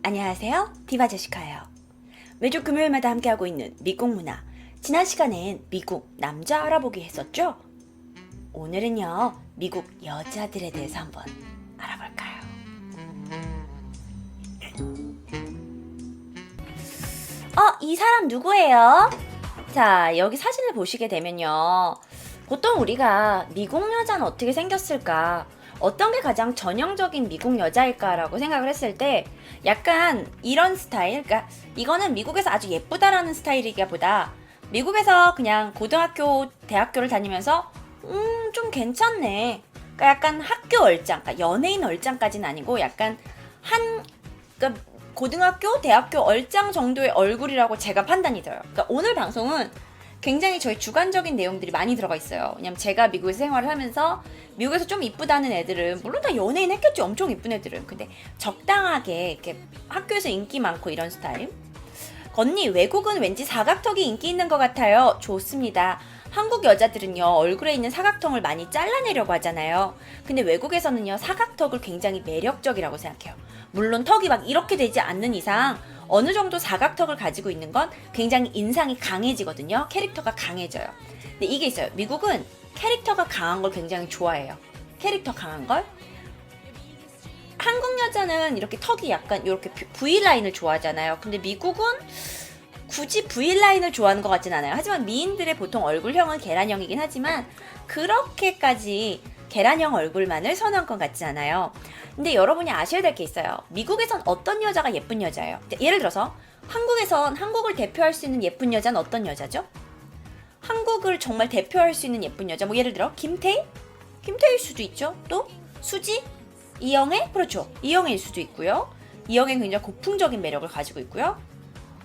안녕하세요, 디바 제시카예요. 매주 금요일마다 함께하고 있는 미국 문화. 지난 시간엔 미국 남자 알아보기 했었죠? 오늘은요, 미국 여자들에 대해서 한번 알아볼까요? 이 사람 누구예요? 자, 여기 사진을 보시게 되면요, 보통 우리가 미국 여자는 어떻게 생겼을까? 어떤 게 가장 전형적인 미국 여자일까라고 생각을 했을 때 약간 이런 스타일, 그러니까 이거는 미국에서 아주 예쁘다라는 스타일이기보다 미국에서 그냥 고등학교, 대학교를 다니면서 좀 괜찮네. 그러니까 약간 학교 얼짱, 그러니까 연예인 얼짱까지는 아니고 약간 그러니까 고등학교, 대학교 얼짱 정도의 얼굴이라고 제가 판단이 돼요. 그러니까 오늘 방송은 굉장히 저희 주관적인 내용들이 많이 들어가 있어요. 왜냐면 제가 미국에서 생활을 하면서 미국에서 좀 이쁘다는 애들은 물론 다 연예인 했겠죠. 엄청 이쁜 애들은. 근데 적당하게 이렇게 학교에서 인기 많고 이런 스타일. 언니, 외국은 왠지 사각턱이 인기 있는 것 같아요. 좋습니다. 한국 여자들은요, 얼굴에 있는 사각턱을 많이 잘라내려고 하잖아요. 근데 외국에서는요, 사각턱을 굉장히 매력적이라고 생각해요. 물론 턱이 막 이렇게 되지 않는 이상 어느 정도 사각턱을 가지고 있는 건 굉장히 인상이 강해지거든요. 캐릭터가 강해져요. 근데 이게 있어요. 미국은 캐릭터가 강한 걸 굉장히 좋아해요. 캐릭터 강한 걸. 한국 여자는 이렇게 턱이 약간 이렇게 V라인을 좋아하잖아요. 근데 미국은 굳이 V라인을 좋아하는 것 같진 않아요. 하지만 미인들의 보통 얼굴형은 계란형이긴 하지만 그렇게까지 계란형 얼굴만을 선호한 것 같지 않아요. 근데 여러분이 아셔야 될 게 있어요. 미국에선 어떤 여자가 예쁜 여자예요? 예를 들어서 한국에선 한국을 대표할 수 있는 예쁜 여자는 어떤 여자죠? 한국을 정말 대표할 수 있는 예쁜 여자, 뭐 예를 들어 김태희? 김태희일 수도 있죠. 또 수지? 이영애? 그렇죠. 이영애일 수도 있고요. 이영애는 굉장히 고풍적인 매력을 가지고 있고요.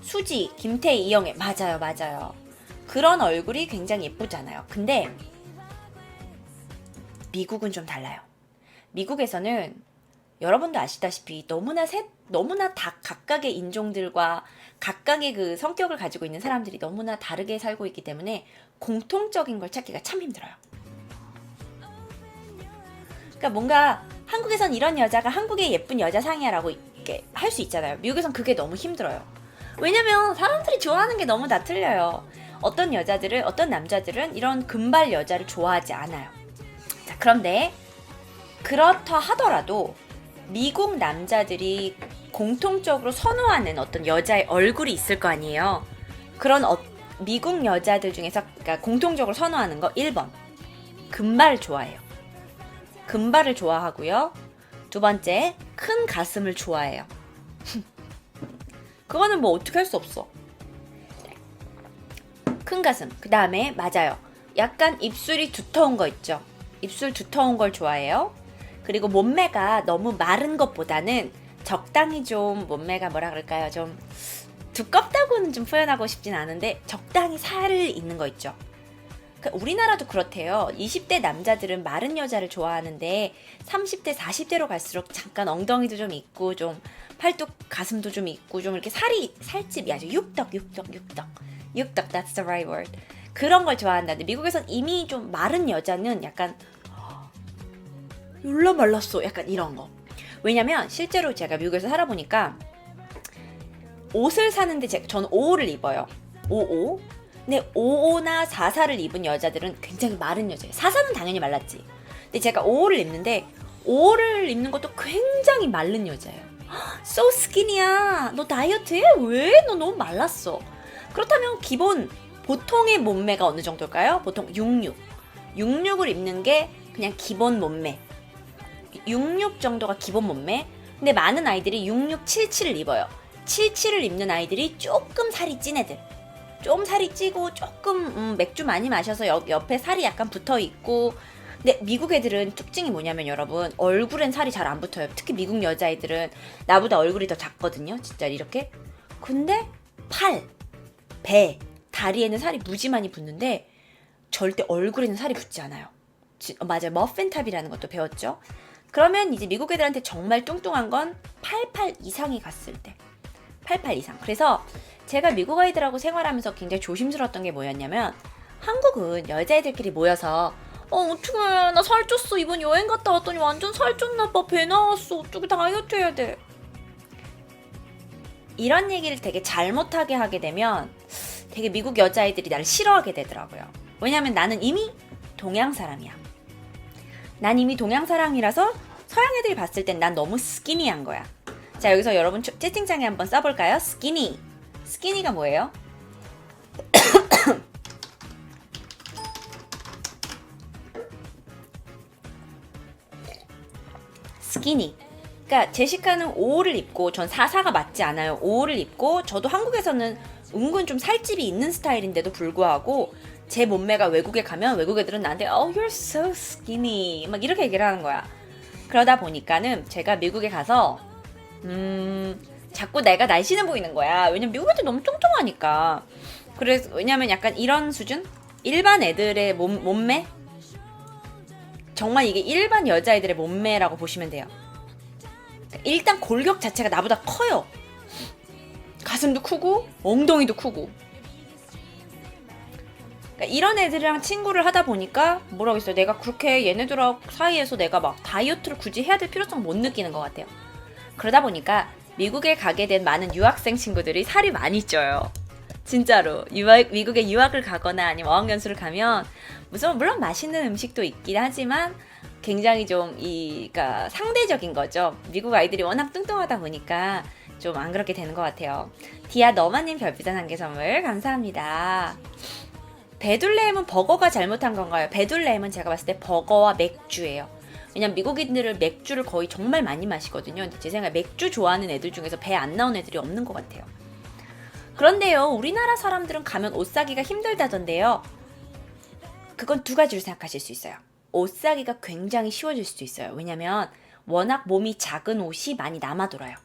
수지, 김태희, 이영애, 맞아요. 그런 얼굴이 굉장히 예쁘잖아요. 근데 미국은 좀 달라요. 미국에서는 여러분도 아시다시피 너무나 다 각각의 인종들과 각각의 그 성격을 가지고 있는 사람들이 너무나 다르게 살고 있기 때문에 공통적인 걸 찾기가 참 힘들어요. 그러니까 뭔가 한국에선 이런 여자가 한국의 예쁜 여자상이야라고 이렇게 할 수 있잖아요. 미국에선 그게 너무 힘들어요. 왜냐면 사람들이 좋아하는 게 너무 다 틀려요. 어떤 남자들은 이런 금발 여자를 좋아하지 않아요. 자, 그런데 그렇다 하더라도 미국 남자들이 공통적으로 선호하는 어떤 여자의 얼굴이 있을 거 아니에요. 그런 미국 여자들 중에서 그러니까 공통적으로 선호하는 거 1번. 금발을 좋아해요. 금발을 좋아하고요. 두 번째, 큰 가슴을 좋아해요. 그거는 뭐 어떻게 할 수 없어. 큰 가슴. 그 다음에 맞아요. 약간 입술이 두터운 거 있죠. 입술 두터운 걸 좋아해요. 그리고 몸매가 너무 마른 것보다는 적당히 좀 몸매가 뭐라 그럴까요? 좀 두껍다고는 좀 표현하고 싶진 않은데 적당히 살이 있는 거 있죠. 우리나라도 그렇대요. 20대 남자들은 마른 여자를 좋아하는데 30대, 40대로 갈수록 잠깐 엉덩이도 좀 있고 좀 팔뚝 가슴도 좀 있고 좀 이렇게 살집이 아주 육덕, that's the right word. 그런 걸 좋아한다는데 미국에선 이미 좀 마른 여자는 약간 열라 말랐어. 약간 이런 거. 왜냐면 실제로 제가 미국에서 살아보니까 옷을 사는데 저는 55를 입어요. 55. 근데 55나 44를 입은 여자들은 굉장히 마른 여자예요. 44는 당연히 말랐지. 근데 제가 55를 입는데 55를 입는 것도 굉장히 마른 여자예요. So skinny야. 너 다이어트 해? 왜? 너 너무 말랐어. 그렇다면 보통의 몸매가 어느 정도일까요? 보통 66. 66을 입는 게 그냥 기본 몸매. 66 정도가 기본 몸매. 근데 많은 아이들이 66, 77을 입어요. 77을 입는 아이들이 조금 살이 찐 애들. 좀 살이 찌고 조금 맥주 많이 마셔서 옆에 살이 약간 붙어있고. 근데 미국 애들은 특징이 뭐냐면 여러분, 얼굴엔 살이 잘 안 붙어요. 특히 미국 여자애들은 나보다 얼굴이 더 작거든요. 진짜 이렇게. 근데 팔, 배, 다리에는 살이 무지 많이 붙는데 절대 얼굴에는 살이 붙지 않아요. 맞아요. 머핀탑이라는 것도 배웠죠. 그러면 이제 미국 애들한테 정말 뚱뚱한 건 88 이상이 갔을 때. 88 이상. 그래서 제가 미국 아이들하고 생활하면서 굉장히 조심스러웠던 게 뭐였냐면 한국은 여자애들끼리 모여서 어떡해 나 살쪘어 이번 여행 갔다 왔더니 완전 살쪘나봐 배 나왔어 어떻게 다이어트 해야 돼 이런 얘기를 되게 잘못하게 하게 되면 되게 미국 여자애들이 나를 싫어하게 되더라고요. 왜냐면 나는 이미 동양 사람이야. 난 이미 동양 사람이라서 서양 애들이 봤을 땐 난 너무 스키니한 거야. 자, 여기서 여러분 채팅창에 한번 써볼까요? 스키니. 스키니가 뭐예요? 스키니. 그러니까 제시카는 55를 입고 전 44가 맞지 않아요. 55를 입고 저도 한국에서는 은근 좀 살집이 있는 스타일인데도 불구하고 제 몸매가 외국에 가면 외국 애들은 나한테 Oh, you're so skinny 막 이렇게 얘기를 하는 거야. 그러다 보니까는 제가 미국에 가서 자꾸 내가 날씬해 보이는 거야. 왜냐면 미국 애들 너무 뚱뚱하니까. 그래서 왜냐면 약간 이런 수준? 일반 애들의 몸매? 정말 이게 일반 여자애들의 몸매라고 보시면 돼요. 일단 골격 자체가 나보다 커요. 가슴도 크고 엉덩이도 크고. 그러니까 이런 애들이랑 친구를 하다 보니까 뭐라고 했어요. 내가 그렇게 얘네들 사이에서 내가 막 다이어트를 굳이 해야 될 필요성 못 느끼는 것 같아요. 그러다 보니까 미국에 가게 된 많은 유학생 친구들이 살이 많이 쪄요. 진짜로 미국에 유학을 가거나 아니면 어학연수를 가면 물론 맛있는 음식도 있긴 하지만 굉장히 좀 그러니까 상대적인 거죠. 미국 아이들이 워낙 뚱뚱하다 보니까 좀 안 그렇게 되는 것 같아요. 디아 너마님 별빛한 한 개 선물 감사합니다. 베둘레헴은 버거가 잘못한 건가요? 베둘레헴은 제가 봤을 때 버거와 맥주예요. 왜냐면 미국인들은 맥주를 거의 정말 많이 마시거든요. 근데 제 생각에 맥주 좋아하는 애들 중에서 배 안 나온 애들이 없는 것 같아요. 그런데요, 우리나라 사람들은 가면 옷 사기가 힘들다던데요. 그건 두 가지로 생각하실 수 있어요. 옷 사기가 굉장히 쉬워질 수도 있어요. 왜냐면 워낙 몸이 작은 옷이 많이 남아돌아요.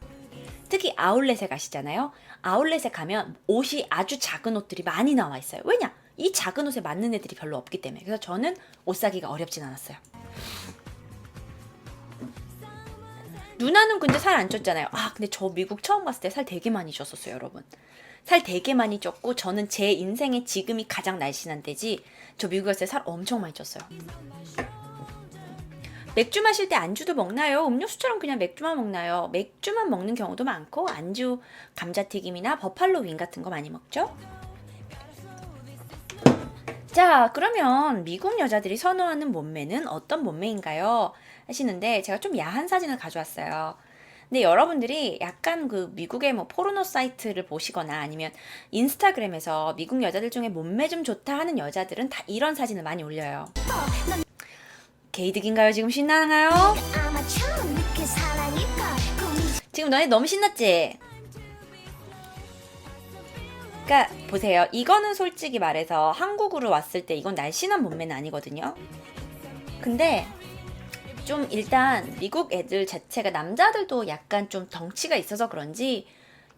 특히 아울렛에 가시잖아요. 아울렛에 가면 옷이 아주 작은 옷들이 많이 나와 있어요. 왜냐? 이 작은 옷에 맞는 애들이 별로 없기 때문에. 그래서 저는 옷 사기가 어렵진 않았어요. 누나는 근데 살 안 쪘잖아요. 근데 저 미국 처음 갔을 때 살 되게 많이 쪘었어요, 여러분. 살 되게 많이 쪘고 저는 제 인생에 지금이 가장 날씬한 때지 저 미국 갔을 때 살 엄청 많이 쪘어요. 맥주 마실 때 안주도 먹나요? 음료수처럼 그냥 맥주만 먹나요? 맥주만 먹는 경우도 많고 안주 감자튀김이나 버팔로 윙 같은 거 많이 먹죠? 자, 그러면 미국 여자들이 선호하는 몸매는 어떤 몸매인가요? 하시는데 제가 좀 야한 사진을 가져왔어요. 근데 여러분들이 약간 그 미국의 뭐 포르노 사이트를 보시거나 아니면 인스타그램에서 미국 여자들 중에 몸매 좀 좋다 하는 여자들은 다 이런 사진을 많이 올려요. 게이득인가요? 지금 신나나요? 지금 너네 너무 신났지? 그러니까 보세요. 이거는 솔직히 말해서 한국으로 왔을 때 이건 날씬한 몸매는 아니거든요. 근데 좀 일단 미국 애들 자체가 남자들도 약간 좀 덩치가 있어서 그런지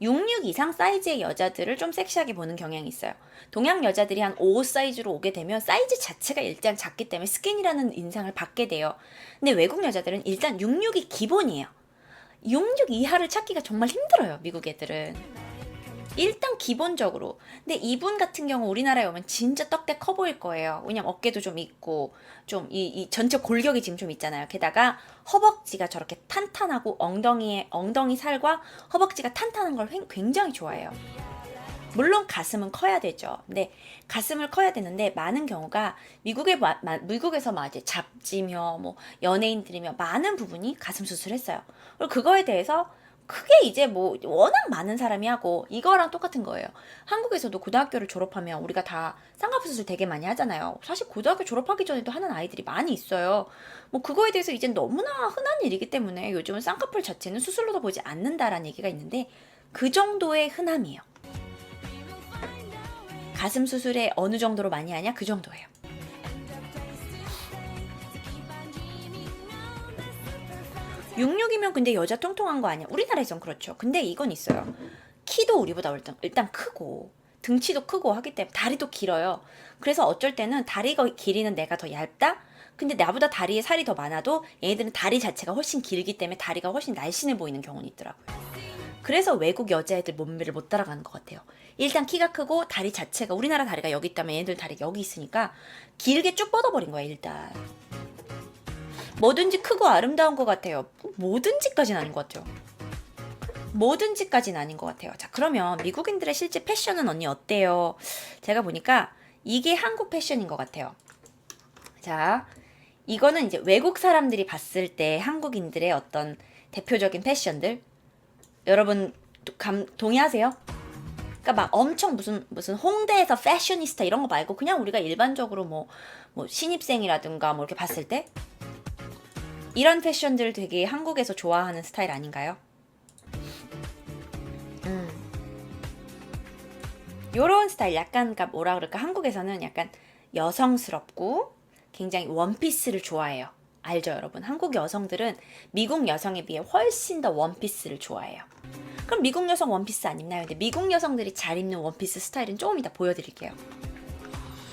66 이상 사이즈의 여자들을 좀 섹시하게 보는 경향이 있어요. 동양 여자들이 한 55 사이즈로 오게 되면 사이즈 자체가 일단 작기 때문에 스kin이라는 인상을 받게 돼요. 근데 외국 여자들은 일단 66이 기본이에요. 66 이하를 찾기가 정말 힘들어요, 미국 애들은. 일단 기본적으로. 근데 이분 같은 경우 우리나라에 오면 진짜 떡대 커 보일 거예요. 왜냐면 어깨도 좀 있고 좀 이 전체 골격이 지금 좀 있잖아요. 게다가 허벅지가 저렇게 탄탄하고 엉덩이 살과 허벅지가 탄탄한 걸 굉장히 좋아해요. 물론 가슴은 커야 되죠. 근데 가슴을 커야 되는데 많은 경우가 미국에서 막 이제 잡지며 뭐 연예인들이며 많은 부분이 가슴 수술했어요. 그리고 그거에 대해서 크게 이제 뭐 워낙 많은 사람이 하고 이거랑 똑같은 거예요. 한국에서도 고등학교를 졸업하면 우리가 다 쌍꺼풀 수술 되게 많이 하잖아요. 사실 고등학교 졸업하기 전에도 하는 아이들이 많이 있어요. 뭐 그거에 대해서 이젠 너무나 흔한 일이기 때문에 요즘은 쌍꺼풀 자체는 수술로도 보지 않는다라는 얘기가 있는데 그 정도의 흔함이에요. 가슴 수술에 어느 정도로 많이 하냐? 그 정도예요. 육육이면 근데 여자 통통한 거 아니야? 우리나라에선 그렇죠. 근데 이건 있어요. 키도 우리보다 일단 크고 등치도 크고 하기 때문에 다리도 길어요. 그래서 어쩔 때는 다리가 길이는 내가 더 얇다? 근데 나보다 다리에 살이 더 많아도 얘네들은 다리 자체가 훨씬 길기 때문에 다리가 훨씬 날씬해 보이는 경우는 있더라고요. 그래서 외국 여자애들 몸매를 못 따라가는 것 같아요. 일단 키가 크고 다리 자체가 우리나라 다리가 여기 있다면 얘네들 다리가 여기 있으니까 길게 쭉 뻗어버린 거야 일단. 뭐든지 크고 아름다운 것 같아요. 뭐든지까지는 아닌 것 같아요. 뭐든지까지는 아닌 것 같아요. 자, 그러면 미국인들의 실제 패션은 언니 어때요? 제가 보니까 이게 한국 패션인 것 같아요. 자, 이거는 이제 외국 사람들이 봤을 때 한국인들의 어떤 대표적인 패션들. 여러분 동의하세요? 그러니까 막 엄청 무슨 홍대에서 패셔니스타 이런 거 말고 그냥 우리가 일반적으로 뭐 신입생이라든가 뭐 이렇게 봤을 때 이런 패션들 되게 한국에서 좋아하는 스타일 아닌가요? 요런 스타일 약간 그러니까 뭐라 그럴까 한국에서는 약간 여성스럽고 굉장히 원피스를 좋아해요. 알죠, 여러분? 한국 여성들은 미국 여성에 비해 훨씬 더 원피스를 좋아해요. 그럼 미국 여성 원피스 안 입나요? 근데 미국 여성들이 잘 입는 원피스 스타일은 조금 이따 보여드릴게요.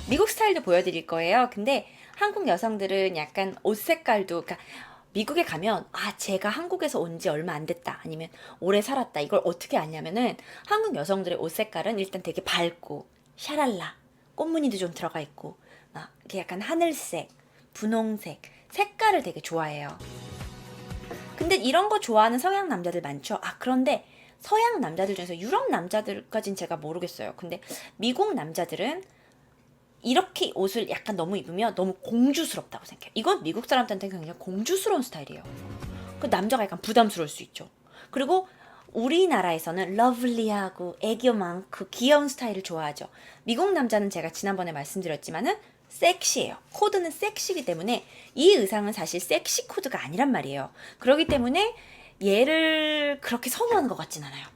미국 스타일도 보여드릴 거예요. 근데 한국 여성들은 약간 옷 색깔도 그러니까 미국에 가면 제가 한국에서 온 지 얼마 안 됐다 아니면 오래 살았다 이걸 어떻게 아냐면은 한국 여성들의 옷 색깔은 일단 되게 밝고 샤랄라 꽃무늬도 좀 들어가 있고 막 이렇게 약간 하늘색, 분홍색 색깔을 되게 좋아해요. 근데 이런 거 좋아하는 서양 남자들 많죠. 그런데 서양 남자들 중에서 유럽 남자들까진 제가 모르겠어요. 근데 미국 남자들은 이렇게 옷을 약간 너무 입으면 너무 공주스럽다고 생각해요. 이건 미국 사람들한테 굉장히 공주스러운 스타일이에요. 그 남자가 약간 부담스러울 수 있죠. 그리고 우리나라에서는 러블리하고 애교 많고 귀여운 스타일을 좋아하죠. 미국 남자는 제가 지난번에 말씀드렸지만은 섹시해요. 코드는 섹시이기 때문에 이 의상은 사실 섹시 코드가 아니란 말이에요. 그렇기 때문에 얘를 그렇게 선호하는 것 같진 않아요.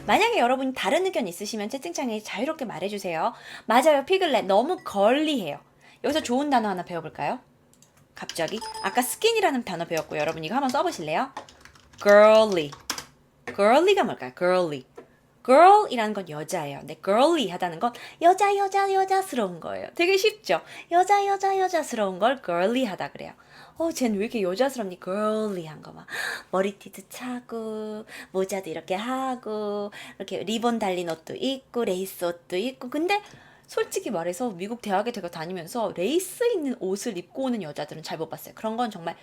만약에 여러분이 다른 의견 있으시면 채팅창에 자유롭게 말해주세요. 맞아요, 피글렛 너무 걸리해요. 여기서 좋은 단어 하나 배워볼까요? 갑자기 아까 스킨이라는 단어 배웠고 여러분 이거 한번 써보실래요? girly. girly가 뭘까요? girly. girl이라는 건 여자예요. 근데 girly하다는 건 여자스러운 거예요. 되게 쉽죠? 여자스러운 걸 girly하다 그래요. 쟤는 왜 이렇게 여자스럽니? girly한 거 막 머리띠도 차고 모자도 이렇게 하고 이렇게 리본 달린 옷도 있고 레이스 옷도 있고 근데 솔직히 말해서 미국 대학에 제가 다니면서 레이스 있는 옷을 입고 오는 여자들은 잘 못 봤어요. 그런 건 정말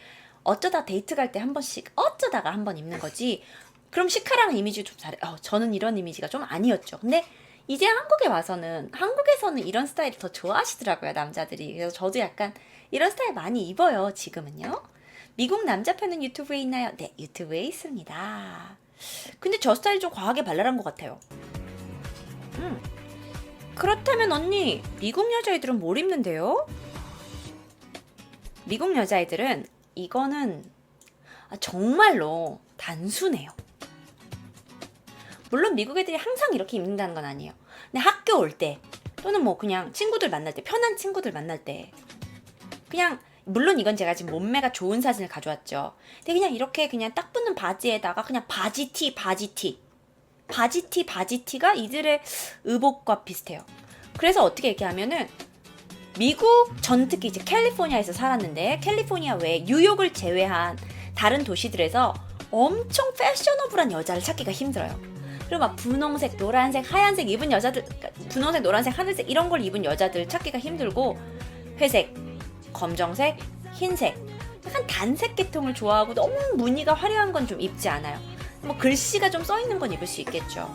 어쩌다 데이트 갈 때 한 번씩 어쩌다가 한 번 입는 거지. 그럼 시크한 이미지 좀 잘해. 저는 이런 이미지가 좀 아니었죠. 근데 이제 한국에 와서는 한국에서는 이런 스타일을 더 좋아하시더라고요, 남자들이. 그래서 저도 약간 이런 스타일 많이 입어요, 지금은요. 미국 남자 팬은 유튜브에 있나요? 네, 유튜브에 있습니다. 근데 저 스타일이 좀 과하게 발랄한 것 같아요. 그렇다면 언니, 미국 여자애들은 뭘 입는데요? 미국 여자애들은 이거는 정말로 단순해요. 물론 미국 애들이 항상 이렇게 입는다는 건 아니에요. 근데 학교 올 때 또는 뭐 그냥 친구들 만날 때 편한 친구들 만날 때 그냥 물론 이건 제가 지금 몸매가 좋은 사진을 가져왔죠. 근데 그냥 이렇게 그냥 딱 붙는 바지에다가 그냥 바지티가 이들의 의복과 비슷해요. 그래서 어떻게 얘기하면은 미국 전 특히 이제 캘리포니아에서 살았는데 캘리포니아 외에 뉴욕을 제외한 다른 도시들에서 엄청 패셔너블한 여자를 찾기가 힘들어요. 그리고 막 분홍색, 노란색, 하얀색 입은 여자들, 분홍색, 노란색, 하늘색 이런 걸 입은 여자들 찾기가 힘들고 회색, 검정색, 흰색 약간 단색 계통을 좋아하고 너무 무늬가 화려한 건 좀 입지 않아요. 뭐 글씨가 좀 써있는 건 입을 수 있겠죠.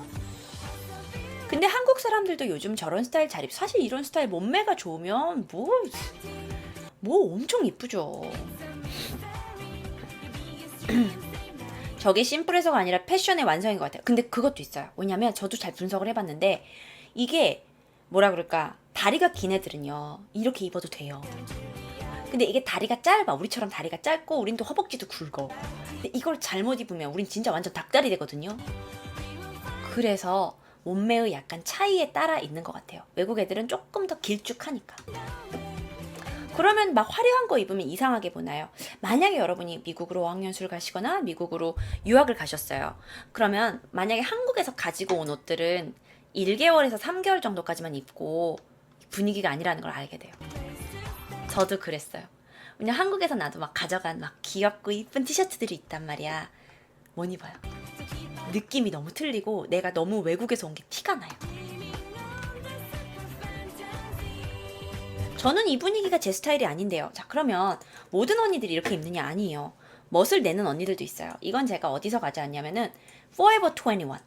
근데 한국 사람들도 요즘 저런 스타일 잘 입. 사실 이런 스타일 몸매가 좋으면 뭐 엄청 이쁘죠. 저게 심플해서가 아니라 패션의 완성인 것 같아요. 근데 그것도 있어요. 왜냐면 저도 잘 분석을 해봤는데 이게 뭐라 그럴까 다리가 긴 애들은요 이렇게 입어도 돼요. 근데 이게 다리가 짧아. 우리처럼 다리가 짧고 우린 또 허벅지도 굵어. 근데 이걸 잘못 입으면 우린 진짜 완전 닭다리 되거든요. 그래서 몸매의 약간 차이에 따라 있는 것 같아요. 외국 애들은 조금 더 길쭉하니까. 그러면 막 화려한 거 입으면 이상하게 보나요? 만약에 여러분이 미국으로 어학연수를 가시거나 미국으로 유학을 가셨어요. 그러면 만약에 한국에서 가지고 온 옷들은 1개월에서 3개월 정도까지만 입고 분위기가 아니라는 걸 알게 돼요. 저도 그랬어요. 왜냐면 한국에서 나도 막 가져간 막 귀엽고 이쁜 티셔츠들이 있단 말이야. 못 입어요. 느낌이 너무 틀리고 내가 너무 외국에서 온 게 티가 나요. 저는 이 분위기가 제 스타일이 아닌데요. 자, 그러면 모든 언니들이 이렇게 입느냐? 아니에요. 멋을 내는 언니들도 있어요. 이건 제가 어디서 가져왔냐면은 Forever 21.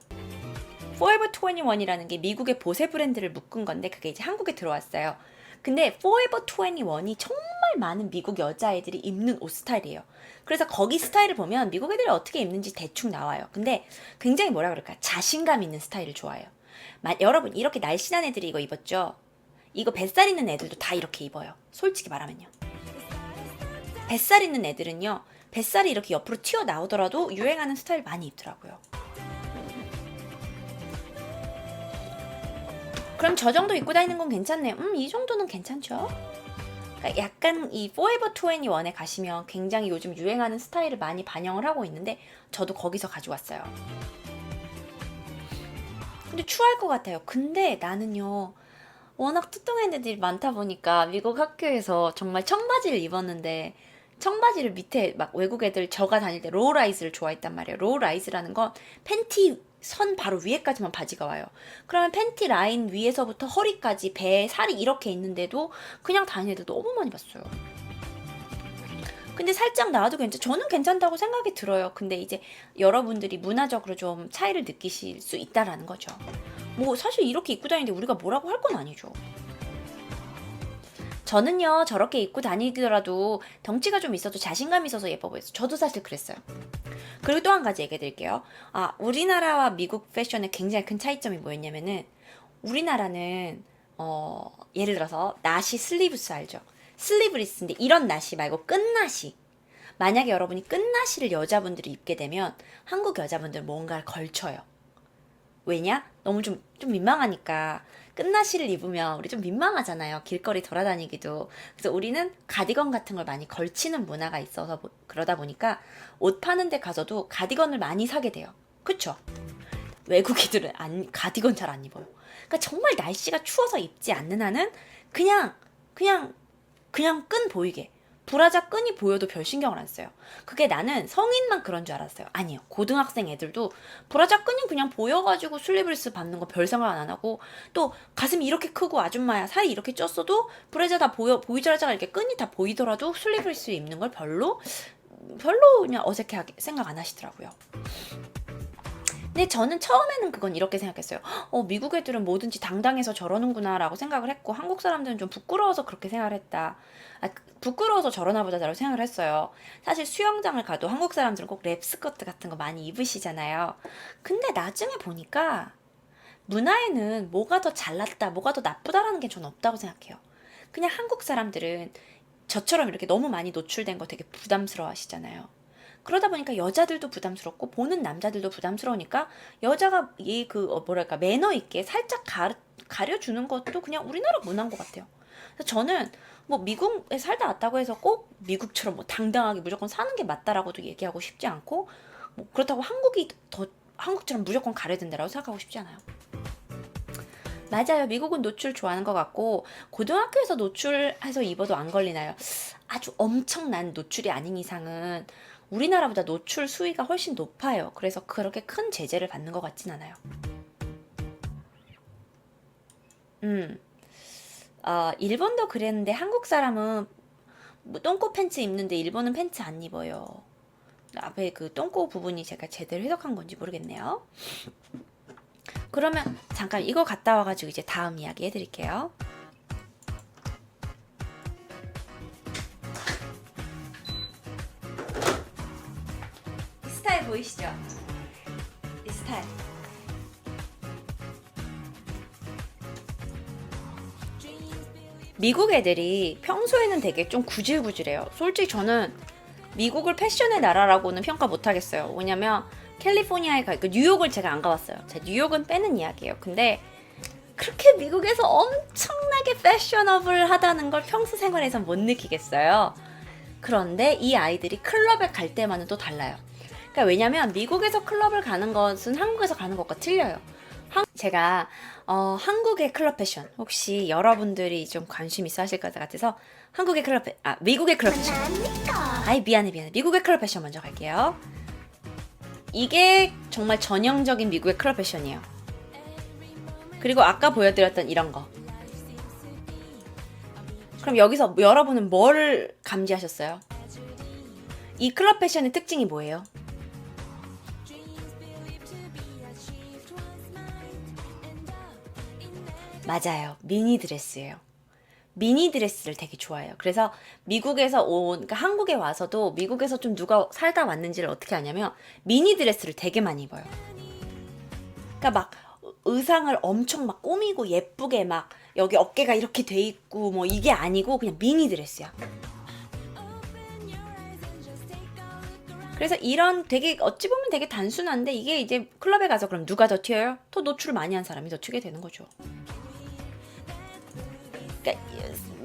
Forever 21이라는 게 미국의 보세 브랜드를 묶은 건데 그게 이제 한국에 들어왔어요. 근데 Forever 21이 정말 많은 미국 여자애들이 입는 옷 스타일이에요. 그래서 거기 스타일을 보면 미국 애들이 어떻게 입는지 대충 나와요. 근데 굉장히 뭐라 그럴까? 자신감 있는 스타일을 좋아해요. 여러분 이렇게 날씬한 애들이 이거 입었죠? 이거 뱃살 있는 애들도 다 이렇게 입어요. 솔직히 말하면요. 뱃살 있는 애들은요. 뱃살이 이렇게 옆으로 튀어나오더라도 유행하는 스타일 많이 입더라고요. 그럼 저 정도 입고 다니는 건 괜찮네요. 이 정도는 괜찮죠? 그러니까 약간 이 Forever 21에 가시면 굉장히 요즘 유행하는 스타일을 많이 반영을 하고 있는데 저도 거기서 가져왔어요. 근데 추할 것 같아요. 근데 나는요. 워낙 뚱뚱한 애들이 많다 보니까 미국 학교에서 정말 청바지를 입었는데 청바지를 밑에 막 외국 애들 저가 다닐 때 로우라이즈를 좋아했단 말이에요. 로우라이즈라는 건 팬티 선 바로 위에까지만 바지가 와요. 그러면 팬티 라인 위에서부터 허리까지 배에 살이 이렇게 있는데도 그냥 다니는 애들 너무 많이 봤어요. 근데 살짝 나와도 저는 괜찮다고 생각이 들어요. 근데 이제 여러분들이 문화적으로 좀 차이를 느끼실 수 있다라는 거죠. 뭐 사실 이렇게 입고 다니는데 우리가 뭐라고 할 건 아니죠. 저는요 저렇게 입고 다니더라도 덩치가 좀 있어도 자신감 있어서 예뻐 보였어요. 저도 사실 그랬어요. 그리고 또 한 가지 얘기해 드릴게요. 우리나라와 미국 패션의 굉장히 큰 차이점이 뭐였냐면은 우리나라는 예를 들어서 나시 슬리브스 알죠? 슬리브리스인데 이런 나시 말고 끝나시. 만약에 여러분이 끝나시를 여자분들이 입게 되면 한국 여자분들은 뭔가를 걸쳐요. 왜냐? 너무 좀 민망하니까. 끝나시를 입으면 우리 좀 민망하잖아요. 길거리 돌아다니기도. 그래서 우리는 가디건 같은 걸 많이 걸치는 문화가 있어서 그러다 보니까 옷 파는 데 가서도 가디건을 많이 사게 돼요. 그쵸? 외국인들은 가디건 잘 안 입어요. 그러니까 정말 날씨가 추워서 입지 않는 한은 그냥 끈 보이게. 브라자 끈이 보여도 별 신경을 안 써요. 그게 나는 성인만 그런 줄 알았어요. 아니요. 고등학생 애들도 브라자 끈이 그냥 보여가지고 슬리브리스 받는 거 별 생각 안 하고 또 가슴이 이렇게 크고 아줌마야 살이 이렇게 쪘어도 브라자 다 보이자라자가 이렇게 끈이 다 보이더라도 슬리브리스 입는 걸 별로 그냥 어색하게 생각 안 하시더라고요. 근데 저는 처음에는 그건 이렇게 생각했어요. 미국 애들은 뭐든지 당당해서 저러는구나 라고 생각을 했고 한국 사람들은 좀 부끄러워서 그렇게 생각을 했다. 부끄러워서 저러나 보다 라고 생각을 했어요. 사실 수영장을 가도 한국 사람들은 꼭 랩스커트 같은 거 많이 입으시잖아요. 근데 나중에 보니까 문화에는 뭐가 더 잘났다, 뭐가 더 나쁘다라는 게 저는 없다고 생각해요. 그냥 한국 사람들은 저처럼 이렇게 너무 많이 노출된 거 되게 부담스러워 하시잖아요. 그러다 보니까 여자들도 부담스럽고 보는 남자들도 부담스러우니까 여자가 매너 있게 살짝 가려주는 것도 그냥 우리나라 문화인 것 같아요. 그래서 저는 뭐 미국에 살다 왔다고 해서 꼭 미국처럼 뭐 당당하게 무조건 사는 게 맞다라고도 얘기하고 싶지 않고 뭐 그렇다고 한국이 더 한국처럼 무조건 가려야 된다라고 생각하고 싶지 않아요. 맞아요. 미국은 노출 좋아하는 것 같고 고등학교에서 노출해서 입어도 안 걸리나요? 아주 엄청난 노출이 아닌 이상은 우리나라보다 노출 수위가 훨씬 높아요. 그래서 그렇게 큰 제재를 받는 것 같진 않아요. 일본도 그랬는데 한국 사람은 뭐 똥꼬 팬츠 입는데 일본은 팬츠 안 입어요. 앞에 그 똥꼬 부분이 제가 제대로 해석한 건지 모르겠네요. 그러면 잠깐 이거 갔다 와가지고 이제 다음 이야기 해드릴게요. 이 스타일 보이시죠? 이 스타일. 미국 애들이 평소에는 되게 좀 구질구질해요. 솔직히 저는 미국을 패션의 나라라고는 평가 못하겠어요. 왜냐면 캘리포니아에 뉴욕을 제가 안 가봤어요. 제가 뉴욕은 빼는 이야기예요. 근데 그렇게 미국에서 엄청나게 패셔너블 하다는 걸 평소 생활에서 못 느끼겠어요. 그런데 이 아이들이 클럽에 갈 때만은 또 달라요. 그러니까 왜냐면 미국에서 클럽을 가는 것은 한국에서 가는 것과 틀려요. 제가 한국의 클럽 패션 혹시 여러분들이 좀 관심 있어 하실 것 같아서 미국의 클럽 패션. 미안해. 미국의 클럽 패션 먼저 갈게요. 이게 정말 전형적인 미국의 클럽 패션이에요. 그리고 아까 보여드렸던 이런 거. 그럼 여기서 여러분은 뭘 감지하셨어요? 이 클럽 패션의 특징이 뭐예요? 맞아요. 미니 드레스예요. 미니 드레스를 되게 좋아해요. 그래서 미국에서 그러니까 한국에 와서도 미국에서 좀 누가 살다 왔는지를 어떻게 아냐면 미니 드레스를 되게 많이 입어요. 그러니까 막 의상을 엄청 막 꾸미고 예쁘게 막 여기 어깨가 이렇게 돼 있고 뭐 이게 아니고 그냥 미니 드레스야. 그래서 이런 되게 어찌 보면 되게 단순한데 이게 이제 클럽에 가서 그럼 누가 더 튀어요? 더 노출을 많이 한 사람이 더 튀게 되는 거죠. 그러니까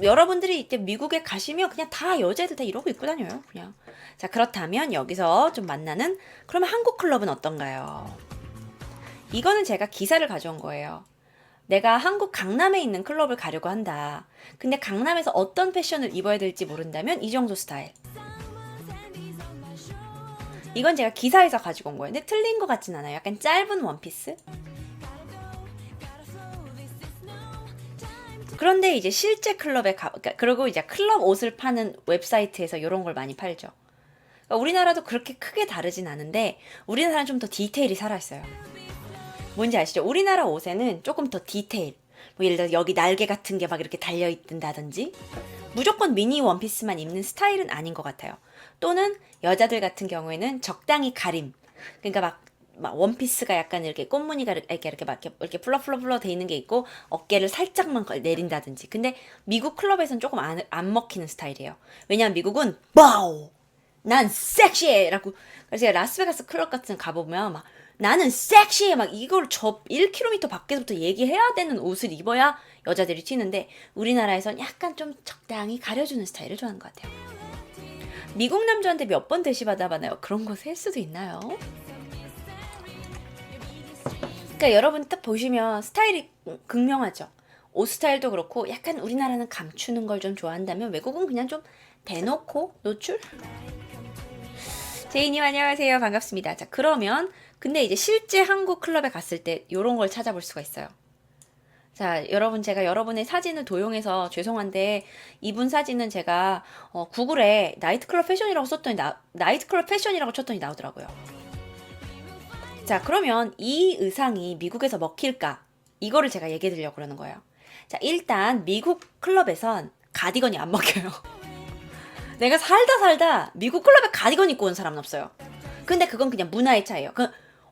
여러분들이 이제 미국에 가시면 그냥 다 여자애들 다 이러고 입고 다녀요. 그냥. 자, 그렇다면 여기서 좀 만나는 그러면 한국 클럽은 어떤가요? 이거는 제가 기사를 가져온 거예요. 내가 한국 강남에 있는 클럽을 가려고 한다. 근데 강남에서 어떤 패션을 입어야 될지 모른다면 이 정도 스타일. 이건 제가 기사에서 가지고 온 거예요. 근데 틀린 것 같진 않아요. 약간 짧은 원피스? 그런데 이제 실제 클럽에 그리고 이제 클럽 옷을 파는 웹사이트에서 이런 걸 많이 팔죠. 그러니까 우리나라도 그렇게 크게 다르진 않은데 우리나라는 좀 더 디테일이 살아있어요. 뭔지 아시죠? 우리나라 옷에는 조금 더 디테일. 뭐 예를 들어 여기 날개 같은 게 막 이렇게 달려있든다든지 무조건 미니 원피스만 입는 스타일은 아닌 것 같아요. 또는 여자들 같은 경우에는 적당히 가림. 그러니까 막 원피스가 약간 이렇게 꽃무늬가 이렇게 막 이렇게 플러 돼 있는 게 있고 어깨를 살짝만 내린다든지. 근데 미국 클럽에서는 조금 안 먹히는 스타일이에요. 왜냐면 미국은 와우 난 섹시해라고. 그래서 제가 라스베가스 클럽 같은 데 가보면 막 나는 섹시해 막 이걸 저 1km 밖에서부터 얘기해야 되는 옷을 입어야 여자들이 튀는데 우리나라에선 약간 좀 적당히 가려주는 스타일을 좋아하는 것 같아요. 미국 남자한테 몇 번 대시 받아봤나요? 그런 거 셀 수도 있나요? 그러니까 여러분 딱 보시면 스타일이 극명하죠. 옷 스타일도 그렇고 약간 우리나라는 감추는 걸 좀 좋아한다면 외국은 그냥 좀 대놓고 노출? 제이님 안녕하세요. 반갑습니다. 자, 그러면 근데 이제 실제 한국 클럽에 갔을 때 이런 걸 찾아볼 수가 있어요. 자, 여러분 제가 여러분의 사진을 도용해서 죄송한데 이분 사진은 제가 구글에 나이트클럽 패션이라고 썼더니 나이트클럽 패션이라고 쳤더니 나오더라고요. 자, 그러면 이 의상이 미국에서 먹힐까? 이거를 제가 얘기해 드리려고 그러는 거예요. 자, 일단 미국 클럽에선 가디건이 안 먹혀요. 내가 살다 미국 클럽에 가디건 입고 온 사람은 없어요. 근데 그건 그냥 문화의 차이예요.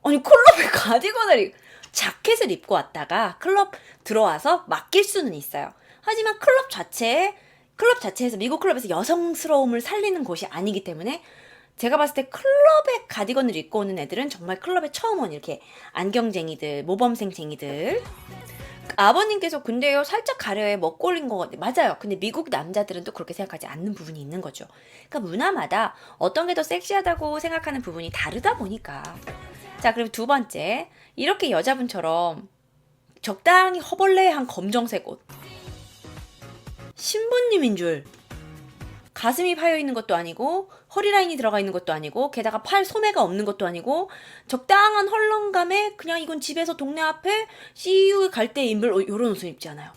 아니 클럽에 가디건을 자켓을 입고 왔다가 클럽 들어와서 맡길 수는 있어요. 하지만 클럽 자체에서 미국 클럽에서 여성스러움을 살리는 곳이 아니기 때문에 제가 봤을 때 클럽에 가디건을 입고 오는 애들은 정말 클럽에 처음 온 이렇게 안경쟁이들, 모범생쟁이들. 아버님께서 근데요 살짝 가려에 먹고 올린 거 같아. 맞아요. 근데 미국 남자들은 또 그렇게 생각하지 않는 부분이 있는 거죠. 그러니까 문화마다 어떤 게 더 섹시하다고 생각하는 부분이 다르다 보니까. 자, 그리고 두 번째, 이렇게 여자분처럼 적당히 허벌레한 검정색 옷. 신부님인 줄. 가슴이 파여 있는 것도 아니고 허리 라인이 들어가 있는 것도 아니고 게다가 팔 소매가 없는 것도 아니고 적당한 헐렁감에 그냥 이건 집에서 동네 앞에 CU 갈 때 입을 이런 옷을 입지 않아요.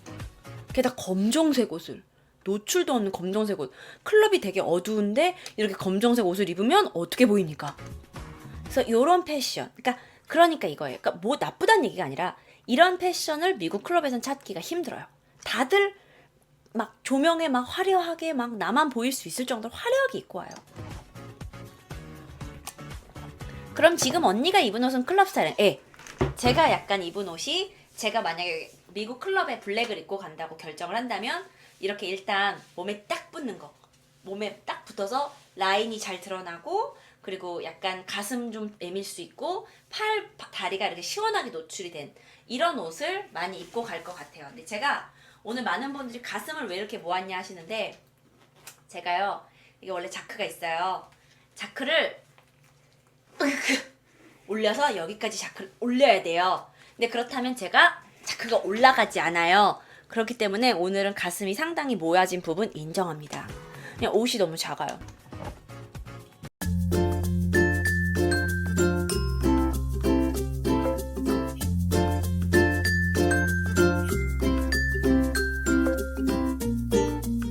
게다가 검정색 옷을 노출도 없는 검정색 옷. 클럽이 되게 어두운데 이렇게 검정색 옷을 입으면 어떻게 보입니까? 그래서 이런 패션. 그러니까 이거예요. 그러니까 뭐 나쁘다는 얘기가 아니라 이런 패션을 미국 클럽에선 찾기가 힘들어요. 다들 막 조명에 막 화려하게 막 나만 보일 수 있을 정도로 화려하게 입고 와요. 그럼 지금 언니가 입은 옷은 클럽 스타일은? 제가 약간 입은 옷이 제가 만약에 미국 클럽에 블랙을 입고 간다고 결정을 한다면 이렇게 일단 몸에 딱 붙는 거. 몸에 딱 붙어서 라인이 잘 드러나고 그리고 약간 가슴 좀 내밀 수 있고 다리가 이렇게 시원하게 노출이 된 이런 옷을 많이 입고 갈 것 같아요. 근데 제가 오늘 많은 분들이 가슴을 왜 이렇게 모았냐 하시는데 제가요 이게 원래 자크가 있어요. 자크를 올려서 여기까지 자크를 올려야 돼요. 근데 그렇다면 제가 자크가 올라가지 않아요. 그렇기 때문에 오늘은 가슴이 상당히 모아진 부분 인정합니다. 그냥 옷이 너무 작아요.